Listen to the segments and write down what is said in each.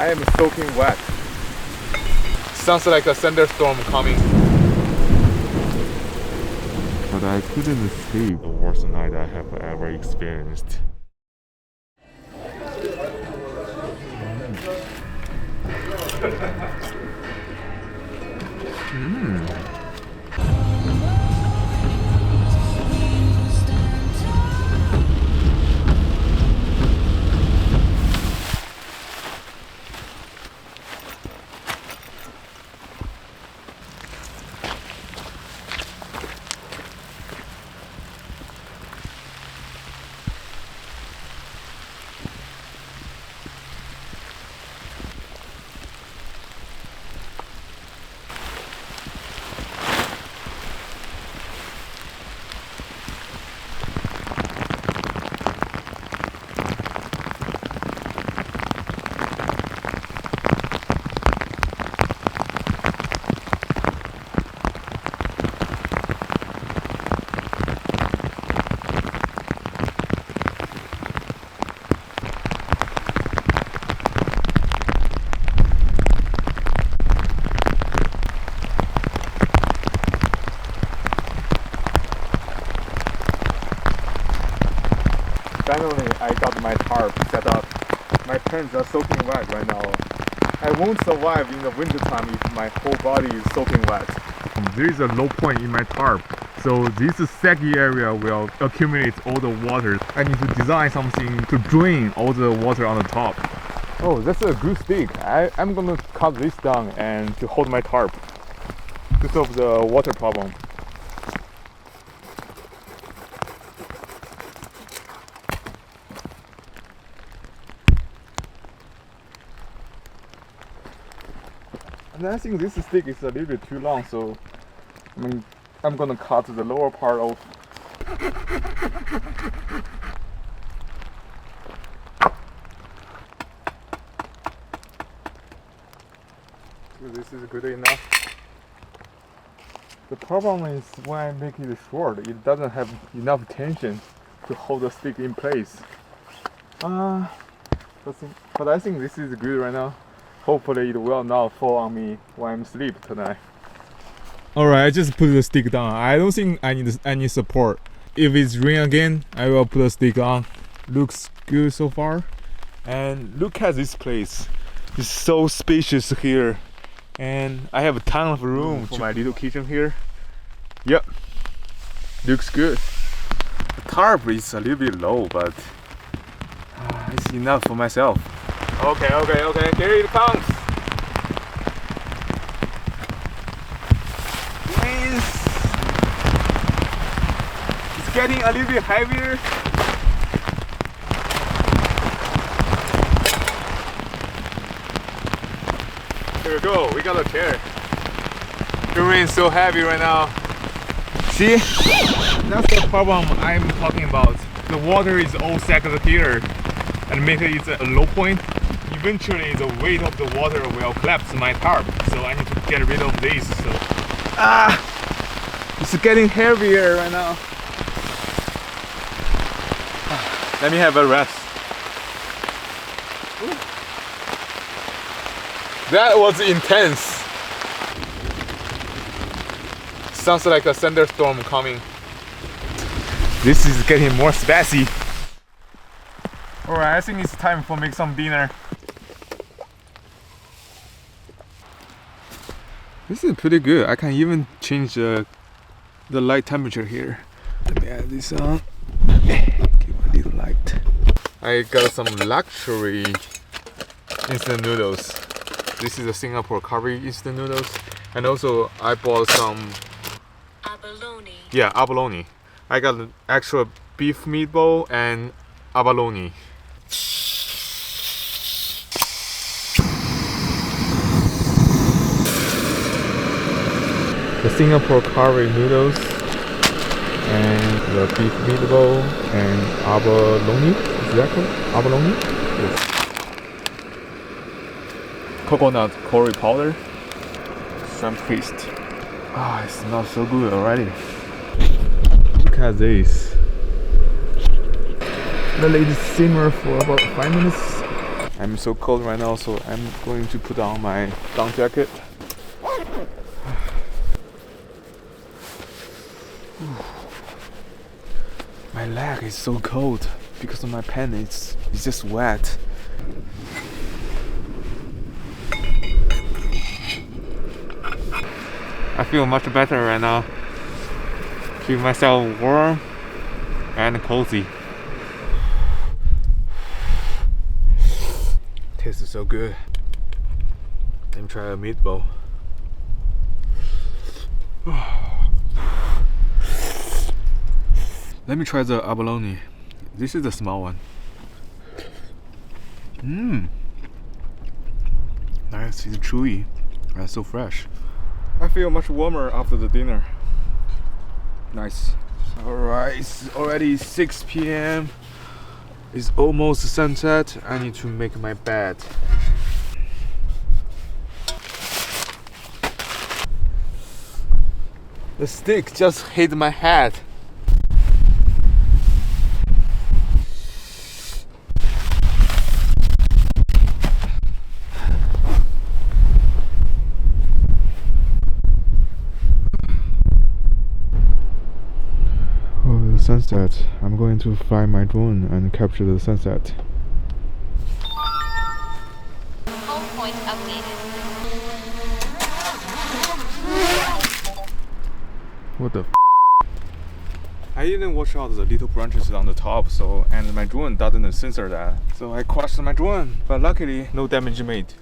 I am soaking wet. Sounds like a thunderstorm coming. But I couldn't sleep. The worst night I have ever experienced. Finally, I got my tarp set up. My pants are soaking wet right now. I won't survive in the wintertime if my whole body is soaking wet. There is a low point in my tarp, so this saggy area will accumulate all the water. I need to design something to drain all the water on the top. Oh, that's a good stick. I'm gonna cut this down and to hold my tarp to solve the water problem. And I think this stick is a little bit too long, so I'm gonna cut the lower part off. So this is good enough. The problem is when I make it short, it doesn't have enough tension to hold the stick in place. But I think this is good right now. Hopefully it will not fall on me when I'm asleep tonight. Alright, I just put the stick down. I don't think I need any support. If it's rain again, I will put the stick on. Looks good so far. And look at this place. It's so spacious here. And I have a ton of room for my little kitchen here. Yep, looks good. The tarp is a little bit low, but it's enough for myself. Okay, here it comes. It's getting a little bit heavier. Here we go, we got a chair. The rain is so heavy right now. See? That's the problem I'm talking about. The water is all stacked here and make it a low point. Eventually the weight of the water will collapse my tarp, so I need to get rid of this. So it's getting heavier right now. Let me have a rest. Ooh. That was intense. Sounds like a thunderstorm coming. This is getting more spicy. Alright, I think it's time for make some dinner. This is pretty good. I can even change the light temperature here. Let me add this on. Give a little light. I got some luxury instant noodles. This is the Singapore curry instant noodles. And also I bought some abalone. Yeah, abalone. I got an extra beef meatball and abalone. The Singapore curry noodles and the beef meatball and abalone. Is that called abalone? Yes. Coconut curry powder, shrimp paste. It smells so good already. Look at this. Let it simmer for about 5 minutes. I'm so cold right now, so I'm going to put on my down jacket. My leg is so cold because of my pants. It's just wet. I feel much better right now. Feel myself warm and cozy. Tastes so good. Let me try a meatball. Let me try the abalone. This is the small one. Nice, it's chewy and so fresh. I feel much warmer after the dinner. Nice. Alright, it's already 6 p.m. It's almost sunset. I need to make my bed. The stick just hit my head. Sunset. I'm going to fly my drone and capture the sunset. Home point updated. What the f? I didn't watch out the little branches on the top, and my drone doesn't censor that. So I crashed my drone, but luckily no damage made.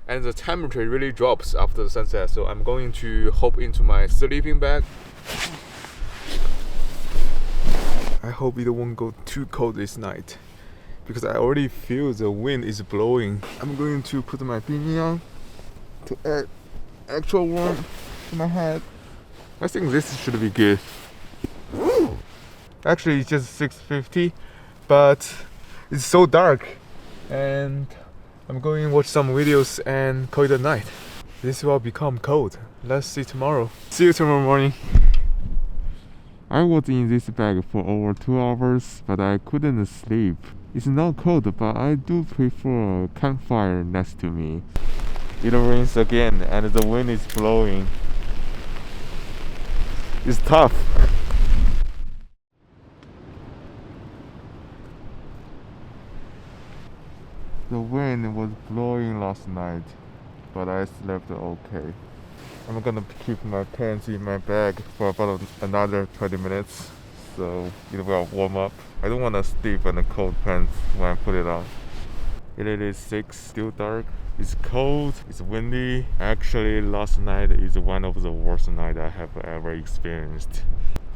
And the temperature really drops after the sunset, so I'm going to hop into my sleeping bag. I hope it won't go too cold this night, because I already feel the wind is blowing. I'm going to put my beanie on to add actual warmth to my head. I think this should be good. Actually, it's just 6:50, but it's so dark, and I'm going to watch some videos and call it a night. This will become cold. Let's see tomorrow. See you tomorrow morning. I was in this bag for over 2 hours, but I couldn't sleep. It's not cold, but I do prefer a campfire next to me. It rains again and the wind is blowing. It's tough. The wind was blowing last night, but I slept okay. I'm gonna keep my pants in my bag for about another 20 minutes, so it will warm up. I don't wanna sleep in the cold pants when I put it on. It is 6, still dark. It's cold, it's windy. Actually, last night is one of the worst nights I have ever experienced.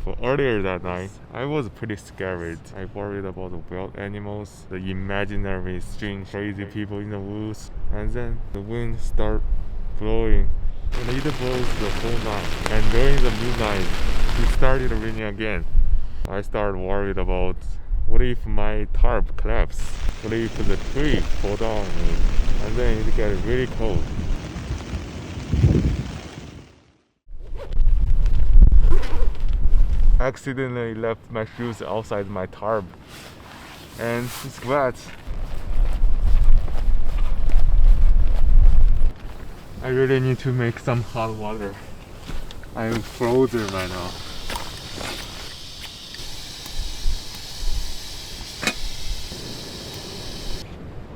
For earlier that night, I was pretty scared. I worried about the wild animals, the imaginary strange crazy people in the woods, and then the wind started blowing. And it blows the whole night. And during the midnight, it started raining again. I started worried about what if my tarp collapses? What if the tree falls down on me? And then it gets really cold. I accidentally left my shoes outside my tarp, and it's wet. I really need to make some hot water. I'm frozen right now.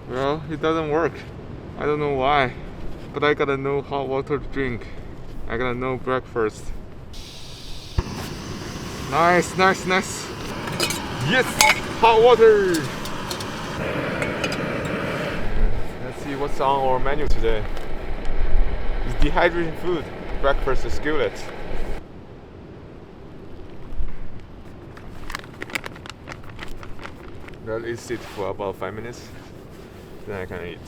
Well, it doesn't work. I don't know why, but I gotta know hot water to drink. I gotta know breakfast. Nice, nice, nice. Yes, hot water. Let's see what's on our menu today. It's dehydrated food, breakfast skillet. Let it sit for about 5 minutes, then I can eat.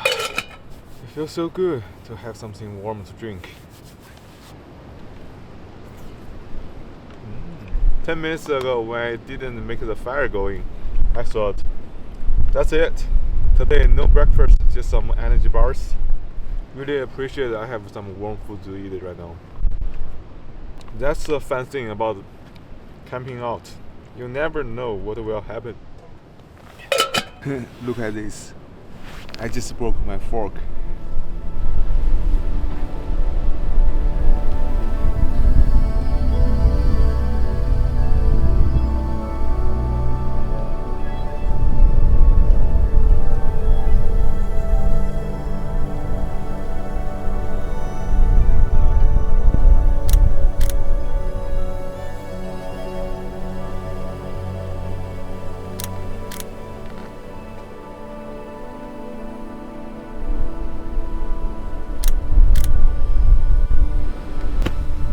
It feels so good to have something warm to drink. 10 minutes ago, when I didn't make the fire going, I thought, that's it. Today, no breakfast, just some energy bars. Really appreciate I have some warm food to eat right now. That's the fun thing about camping out. You never know what will happen. Look at this. I just broke my fork.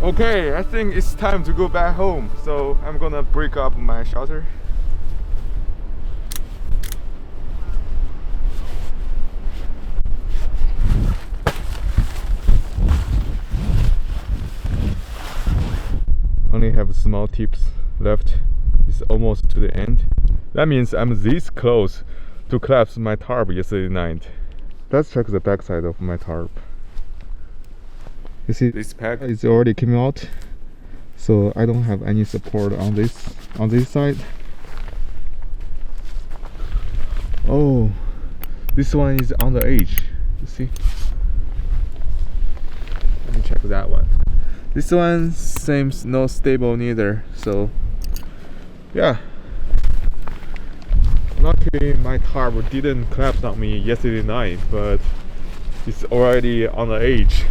Okay, I think it's time to go back home, so I'm gonna break up my shelter. Only have small tips left. It's almost to the end. That means I'm this close to collapse my tarp yesterday night. Let's check the back side of my tarp. You see, this pack is already came out, so I don't have any support on this side. Oh, this one is on the edge. You see? Let me check that one. This one seems not stable neither. So, yeah. Luckily, my tarp didn't collapse on me yesterday night, but it's already on the edge.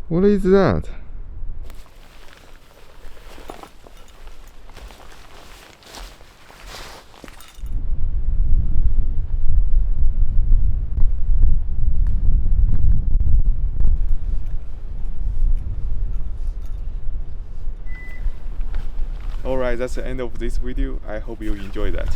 What is that? Alright, that's the end of this video. I hope you enjoyed that.